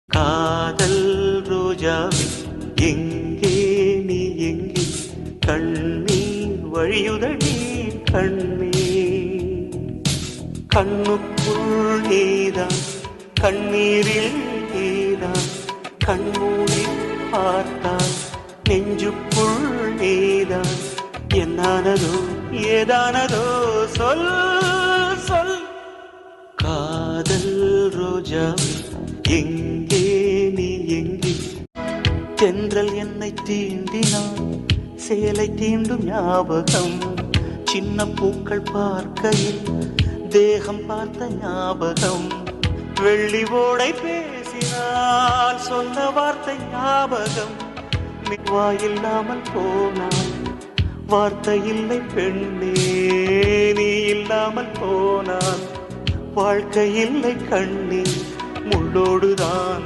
காதல் ரோஜாவே எங்கே நீ எங்கே கண்ணீர் வழியுதடி கண்ணீர் கண்ணுக்குள் நீதான் கண்ணீரில் நீதான் கண்மூடி பார்த்தான் நெஞ்சுக்குள் நீதான் என்னானதோ ஏதானதோ சொல் சொல் காதல் ரோஜாவே எங்கே நீ எங்கே தென்றல் என்னை தீண்டினான் சேலை தீண்டும் ஞாபகம் சின்ன பூக்கள் பார்க்கையில் தேகம் பார்த்த ஞாபகம் வெள்ளி ஓடை பேசினால் சொன்ன வார்த்தை ஞாபகம் வாயில்லாமல் போனான் வார்த்தை இல்லை பெண்ணே நீ இல்லாமல் போனான் வாழ்க்கை இல்லை கண்ணே முள்ளோடுதான்